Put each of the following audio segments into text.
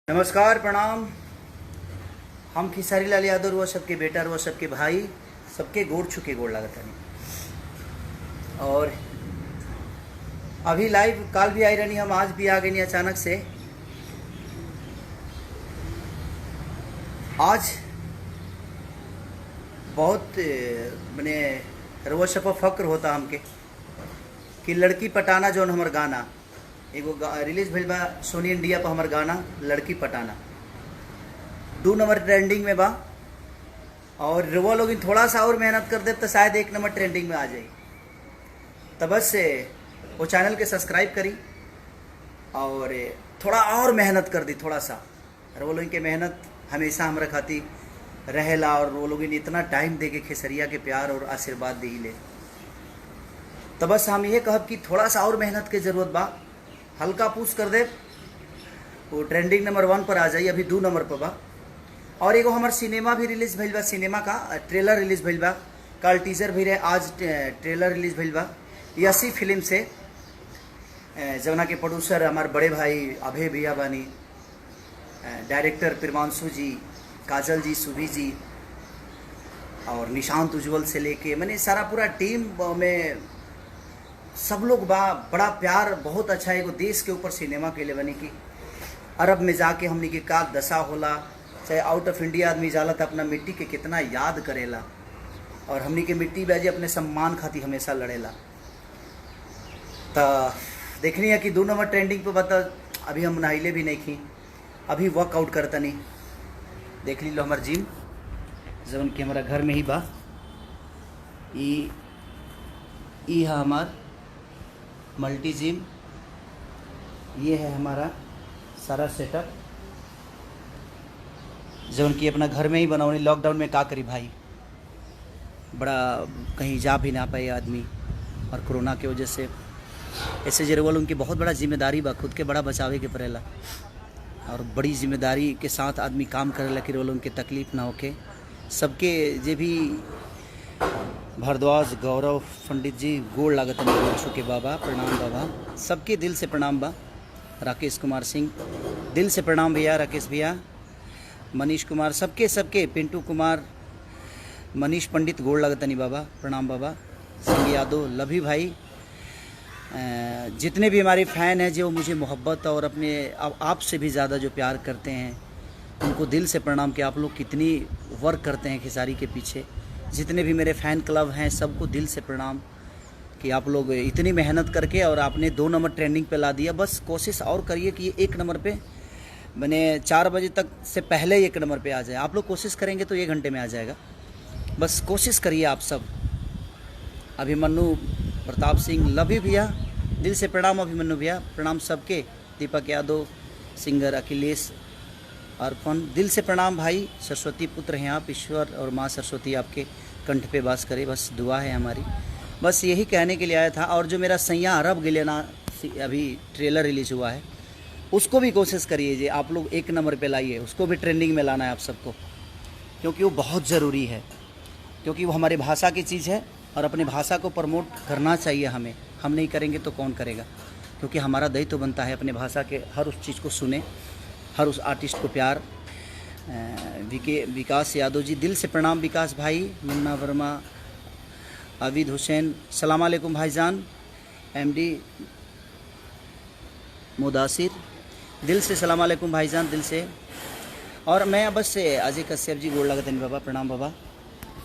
नमस्कार प्रणाम। हम खेसारी लाल यादव वो सबके बेटा वो सबके भाई सबके गोड़ छुके गोड़ लागत नहीं। और अभी लाइव काल भी आई रहनी, हम आज भी आ गए नहीं अचानक से। आज बहुत मैंने रउआ सब पर फक्र होता हमके कि लड़की पटाना जौन हमर गाना एगो रिलीज भइल बा सोनी इंडिया पर, हमर गाना लड़की पटाना 2 नंबर ट्रेंडिंग में बा। और रउआ लोग थोड़ा सा और मेहनत कर दे तो शायद 1 नंबर ट्रेंडिंग में आ जाए। तो बस वो चैनल के सब्सक्राइब करी और थोड़ा और मेहनत कर दी। थोड़ा सा रउआ लोग के मेहनत हमेशा हमरा खाती रहेला और वो लोग इतना टाइम दे के खेसरिया के प्यार और आशीर्वाद दी ले। तो बस हम ये कहब कि थोड़ा सा और मेहनत के ज़रूरत बा। हल्का पुश कर दे वो ट्रेंडिंग नंबर 1 पर आ जाइए। अभी 2 नंबर पर बा। और एगो हमार सिनेमा भी रिलीज़ भइल बा, सिनेमा का ट्रेलर रिलीज़ भइल बा। कल टीजर भी रहे, आज ट्रेलर रिलीज़ भइल बा यसी फिल्म से, जवना के प्रोड्यूसर हमार बड़े भाई अभय भैया बानी, डायरेक्टर प्रिमांशु जी, काजल जी, सुभी जी और निशांत उज्जवल से लेके मैंने सारा पूरा टीम में सब लोग बा। बड़ा प्यार, बहुत अच्छा एगो देश के ऊपर सिनेमा के लिए बनी कि अरब में जाके हमने के का दशा होला, चाहे आउट ऑफ इंडिया आदमी जाला तो अपना मिट्टी के कितना याद करेला और हमने के मिट्टी बाजी अपने सम्मान खातिर हमेशा लड़ेला। तो देखनी है कि 2 नंबर ट्रेंडिंग पे बता। अभी हम नहाइले भी नहीं खी, अभी वर्कआउट करता नहीं। देख ली लो हमार जिम जवन कि हमारा घर में ही बा। ई है हमार मल्टी जिम, ये है हमारा सारा सेटअप जवन कि अपना घर में ही बनाओ। लॉकडाउन में का करी भाई, बड़ा कहीं जा भी ना पाए आदमी और कोरोना की वजह से। ऐसे जरूर उनकी बहुत बड़ा जिम्मेदारी बा, खुद के बड़ा बचावे के पड़ेला और बड़ी जिम्मेदारी के साथ आदमी काम करेला कि रोल उनके तकलीफ़ ना होके। सबके जे भी भारद्वाज गौरव पंडित जी गोड़ लागत छुके बाबा, प्रणाम बाबा, सबके दिल से प्रणाम बा। राकेश कुमार सिंह दिल से प्रणाम भैया, राकेश भैया, मनीष कुमार, सबके पिंटू कुमार, मनीष पंडित गोड़ लागतनी बाबा, प्रणाम बाबा। सिंह यादव, लभी भाई, जितने भी हमारे फ़ैन हैं जो मुझे मोहब्बत और अपने आप से भी ज़्यादा जो प्यार करते हैं उनको दिल से प्रणाम कि आप लोग कितनी वर्क करते हैं खेसारी के पीछे। जितने भी मेरे फ़ैन क्लब हैं सबको दिल से प्रणाम कि आप लोग इतनी मेहनत करके और आपने 2 नंबर ट्रेंडिंग पे ला दिया। बस कोशिश और करिए कि ये 1 नंबर पे मैंने 4 बजे तक से पहले 1 नंबर पे आ जाए। आप लोग कोशिश करेंगे तो 1 घंटे में आ जाएगा। बस कोशिश करिए आप सब। अभिमन्यु प्रताप सिंह, लभी भैया, दिल से प्रणाम। अभिमन्यु भैया प्रणाम सबके। दीपक यादव, सिंगर अखिलेश, अर्पण, दिल से प्रणाम भाई। सरस्वती पुत्र हैं आप, ईश्वर और माँ सरस्वती आपके कंठ पे वास करे, बस दुआ है हमारी। बस यही कहने के लिए आया था। और जो मेरा सैया अरब गिलेना अभी ट्रेलर रिलीज़ हुआ है उसको भी कोशिश करिए जी आप लोग 1 नंबर पे लाइए, उसको भी ट्रेंडिंग में लाना है आप सबको, क्योंकि वो बहुत ज़रूरी है, क्योंकि वो हमारी भाषा की चीज़ है और अपनी भाषा को प्रमोट करना चाहिए हमें। हम नहीं करेंगे तो कौन करेगा, क्योंकि हमारा दायित्व बनता है अपने भाषा के हर उस चीज़ को सुने, हर उस आर्टिस्ट को प्यार। विकास यादव जी, दिल से प्रणाम विकास भाई। मुन्ना वर्मा, आबिद हुसैन, सलाम अलैकुम भाईजान। एमडी मुदासिर, दिल से सलाम अलैकुम भाईजान, दिल से। और मैं बस से अजय कश्यप जी गोड़ लगतन बाबा, प्रणाम बाबा।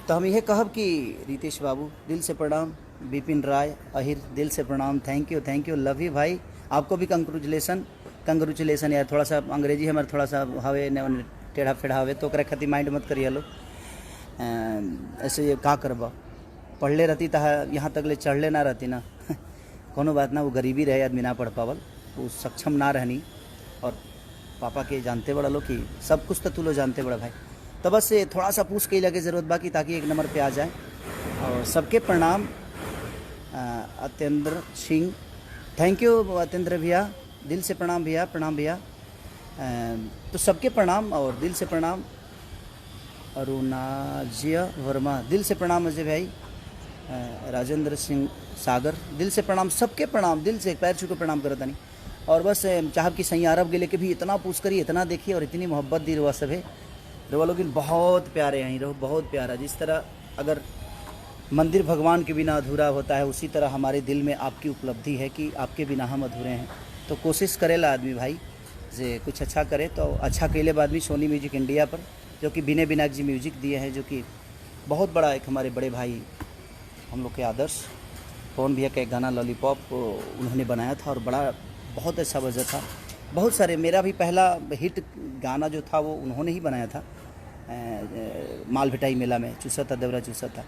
तो हम यह कहब कि रितेश बाबू दिल से प्रणाम, विपिन राय अहिर दिल से प्रणाम। थैंक यू, लव यू भाई। आपको भी कंग्रेचुलेसन यार। थोड़ा सा अंग्रेजी हमारे थोड़ा सा हवे न टेढ़ा फेढ़ा हवे तो खातिर माइंड मत करिए लो। ऐसे का करबा, पढ़ले रहती तो यहाँ तक ले चढ़ले ना रहती ना कोनो बात ना। वो गरीबी रहे आदमी ना पढ़ पावल, वो सक्षम ना रहनी। और पापा के जानते बड़ा लो कि सब कुछ तो तू लो जानते बड़ा भाई। तो बस थोड़ा सा पूछ के लगे ज़रूरत बाकी ताकि 1 नंबर पे आ जाए। और सबके प्रणाम। अत्येंद्र सिंह, थैंक यू अत्येंद्र भैया, दिल से प्रणाम भैया, प्रणाम भैया। तो सबके प्रणाम और दिल से प्रणाम। अरुणाज्य वर्मा, दिल से प्रणाम अजय भाई। राजेंद्र सिंह सागर, दिल से प्रणाम। सबके प्रणाम, दिल से पैर छू के प्रणाम करता नहीं। और बस चाहब की सही अरब गेले के भी इतना पूछ करिए, इतना देखिए और इतनी मोहब्बत दी रुआ सब है रुआ लोग बहुत प्यारे हैं रहो, बहुत प्यारा। जिस तरह अगर मंदिर भगवान के बिना अधूरा होता है, उसी तरह हमारे दिल में आपकी उपलब्धि है कि आपके बिना हम अधूरे हैं। तो कोशिश करेला आदमी भाई जे कुछ अच्छा करे तो अच्छा कैले बाद आदमी सोनी म्यूजिक इंडिया पर, जो कि विनय विनायक जी म्यूजिक दिए हैं, जो कि बहुत बड़ा एक हमारे बड़े भाई हम लोग के आदर्श पवन भैया का एक गाना लॉलीपॉप उन्होंने बनाया था और बड़ा बहुत अच्छा बजा था। बहुत सारे, मेरा भी पहला हिट गाना जो था वो उन्होंने ही बनाया था, माल भिटाई मेला में चूसा था देवरा चूसा था।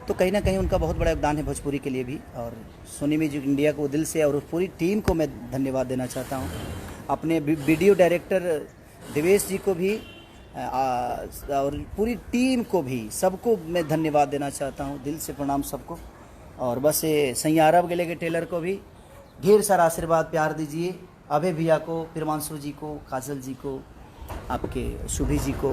तो कहीं ना कहीं उनका बहुत बड़ा योगदान है भोजपुरी के लिए भी, और सोनी म्यूजिक इंडिया को दिल से और पूरी टीम को मैं धन्यवाद देना चाहता हूँ। अपने वीडियो डायरेक्टर देवेश जी को भी और पूरी टीम को भी, सबको मैं धन्यवाद देना चाहता हूँ, दिल से प्रणाम सबको। और बस ये सैया अरब गेले के टेलर को भी ढेर सारा आशीर्वाद प्यार दीजिए, अभय भैया को, प्रिमांशु जी को, काजल जी को, आपके शुभी जी को,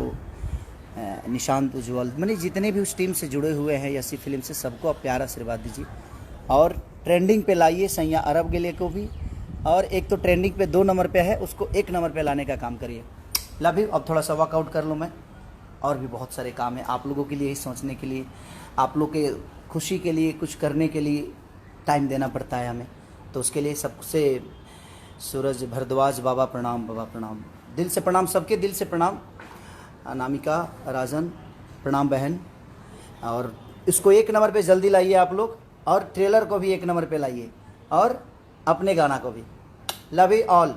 निशांत उज्ज्वल, मैंने जितने भी उस टीम से जुड़े हुए हैं यसी फिल्म से, सबको आप प्यार आशीर्वाद दीजिए और ट्रेंडिंग पे लाइए सैया अरब गेले को भी। और एक तो ट्रेंडिंग पे 2 नंबर पे है, उसको 1 नंबर पे लाने का काम करिए। Love you. अब थोड़ा सा वर्कआउट कर लूँ मैं, और भी बहुत सारे काम है आप लोगों के लिए ही सोचने के लिए, आप लोग के खुशी के लिए कुछ करने के लिए टाइम देना पड़ता है हमें। तो उसके लिए सबसे सूरज भरद्वाज बाबा प्रणाम, बाबा प्रणाम, दिल से प्रणाम, सबके दिल से प्रणाम। अनामिका राजन प्रणाम बहन। और इसको 1 नंबर पे जल्दी लाइए आप लोग, और ट्रेलर को भी 1 नंबर पे लाइए, और अपने गाना को भी। Love you all.